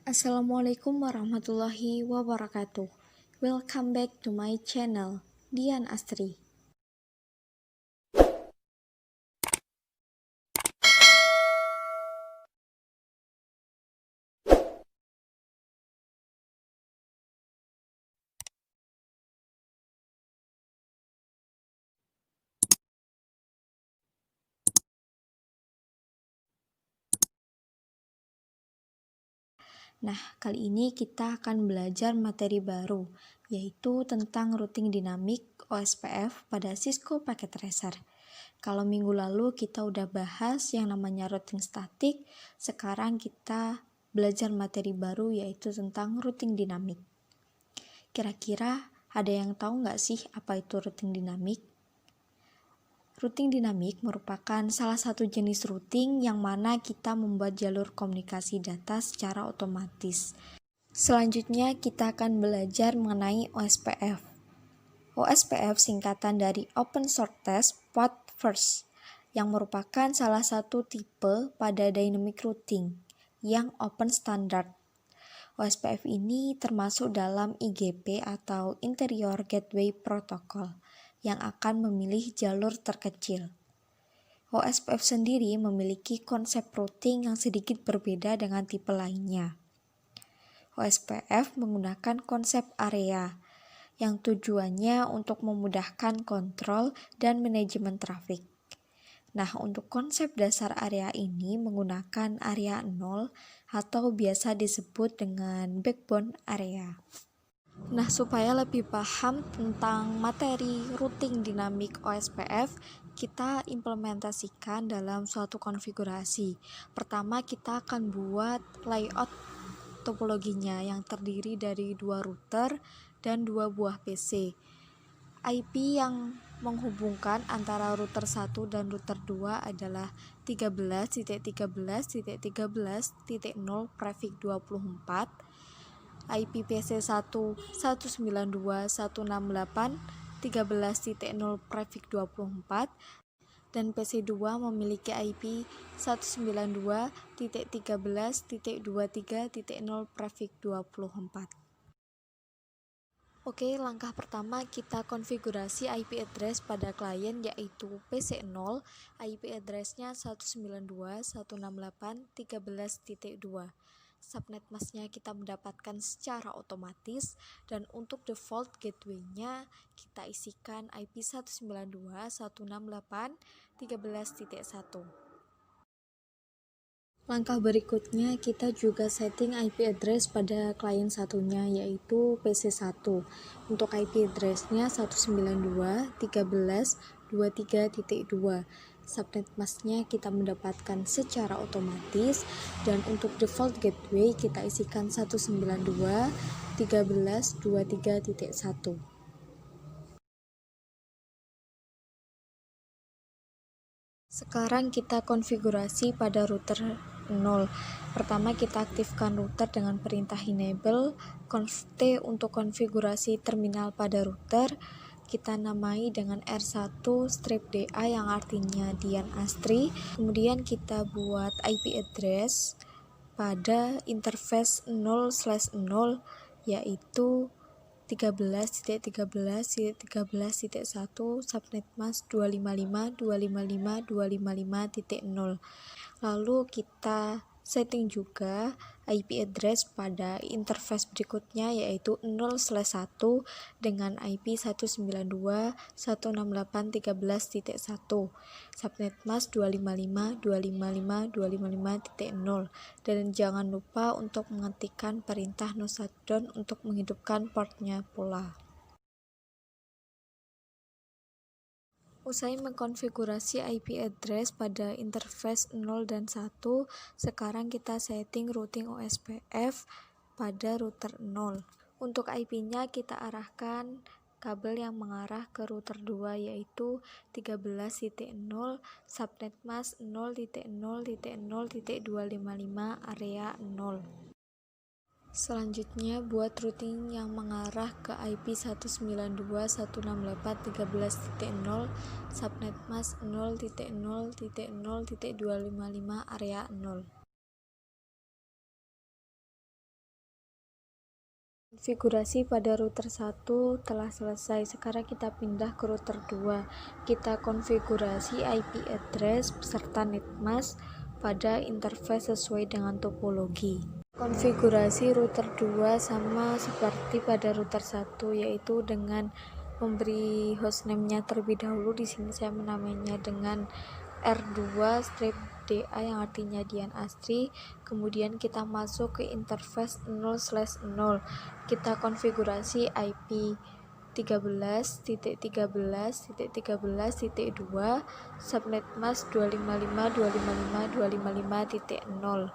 Assalamualaikum warahmatullahi wabarakatuh. Welcome back to my channel, Dian Astri. Nah, kali ini kita akan belajar materi baru, yaitu tentang routing dinamik OSPF pada Cisco Packet Tracer. Kalau minggu lalu kita udah bahas yang namanya routing statik, sekarang kita belajar materi baru yaitu tentang routing dinamik. Kira-kira ada yang tahu nggak sih apa itu routing dinamik? Routing dinamik merupakan salah satu jenis routing yang mana kita membuat jalur komunikasi data secara otomatis. Selanjutnya kita akan belajar mengenai OSPF. OSPF singkatan dari Open Shortest Path First, yang merupakan salah satu tipe pada dynamic routing yang open standard. OSPF ini termasuk dalam IGP atau Interior Gateway Protocol yang akan memilih jalur terkecil. OSPF sendiri memiliki konsep routing yang sedikit berbeda dengan tipe lainnya. OSPF menggunakan konsep area yang tujuannya untuk memudahkan kontrol dan manajemen trafik. Nah, untuk konsep dasar area ini menggunakan area 0 atau biasa disebut dengan backbone area. Nah, supaya lebih paham tentang materi routing dinamik OSPF, kita implementasikan dalam suatu konfigurasi. Pertama, kita akan buat layout topologinya yang terdiri dari 2 router dan 2 buah PC. IP yang menghubungkan antara router 1 dan router 2 adalah 13.13.13.0 prefix 24, IP PC1 192.168.13.0 prefix 24, dan PC2 memiliki IP 192.13.23.0 prefix 24. Oke, langkah pertama kita konfigurasi IP address pada klien yaitu PC0, IP address-nya 192.168.13.2. Subnet masknya kita mendapatkan secara otomatis, dan untuk default gateway-nya kita isikan IP 192.168.13.1. Langkah berikutnya kita juga setting IP address pada klien satunya yaitu PC1. Untuk IP address-nya 192.13.23.2. Subnet masknya kita mendapatkan secara otomatis, dan untuk default gateway kita isikan 192.13.23.1. Sekarang kita konfigurasi pada router 0. Pertama kita aktifkan router dengan perintah enable conf t untuk konfigurasi terminal pada router. Kita namai dengan R1-DA yang artinya Dian Astri. Kemudian kita buat IP address pada interface 0/0 yaitu 13.13.13.1 subnet mask 255.255.255.0. Lalu kita setting juga IP address pada interface berikutnya yaitu 0/1 dengan IP 192.168.13.1 subnet mask 255.255.255.0. dan jangan lupa untuk mengetikkan perintah no shutdown untuk menghidupkan portnya pula. Usai mengkonfigurasi IP address pada interface 0 dan 1, sekarang kita setting routing OSPF pada router 0. Untuk IP-nya kita arahkan kabel yang mengarah ke router 2 yaitu 13.0 subnet mask 0.0.0.255 area 0. Selanjutnya buat routing yang mengarah ke IP 192.168.13.0 subnet mask 0.0.0.255 area 0. Konfigurasi pada router 1 telah selesai. Sekarang kita pindah ke router 2. Kita konfigurasi IP address beserta netmask pada interface sesuai dengan topologi. Konfigurasi router 2 sama seperti pada router 1, yaitu dengan memberi hostname-nya terlebih dahulu. Di sini saya menamainya dengan R2-DA yang artinya Dian Astri. Kemudian kita masuk ke interface 0/0. Kita konfigurasi IP 13.13.13.2, subnet mask 255.255.255.0.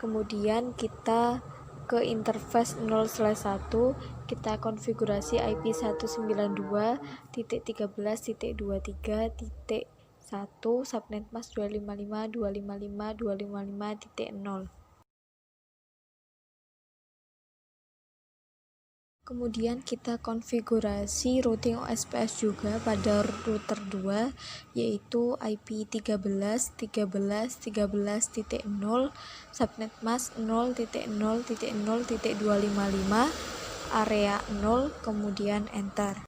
Kemudian kita ke interface 0/1, kita konfigurasi IP 192.13.23.1, subnet mask 255.255.255.0. Kemudian kita konfigurasi routing OSPF juga pada router 2, yaitu IP 13.13.13.0, subnet mask 0.0.0.255, area 0, kemudian enter.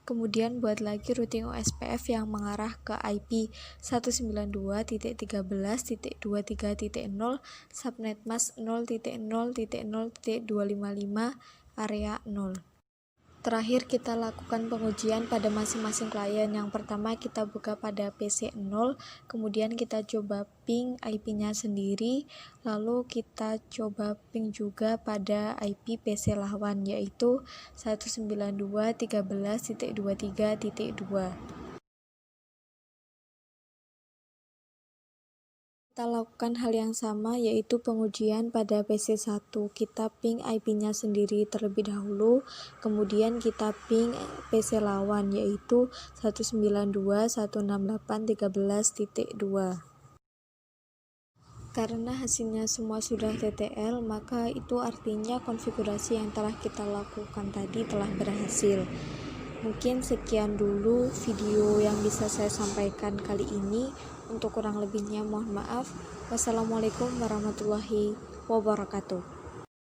Kemudian buat lagi routing OSPF yang mengarah ke IP 192.13.23.0, subnet mask 0.0.0.255, area 0. Terakhir kita lakukan pengujian pada masing-masing klien. Yang pertama kita buka pada PC 0, kemudian kita coba ping IP-nya sendiri, lalu kita coba ping juga pada IP PC lawan, yaitu 192.13.23.2. Kita lakukan hal yang sama, yaitu pengujian pada PC 1. Kita ping IP-nya sendiri terlebih dahulu, kemudian kita ping PC lawan, yaitu 192.168.13.2. Karena hasilnya semua sudah TTL, maka itu artinya konfigurasi yang telah kita lakukan tadi telah berhasil. Mungkin sekian dulu video yang bisa saya sampaikan kali ini. Untuk kurang lebihnya mohon maaf. Wassalamualaikum warahmatullahi wabarakatuh.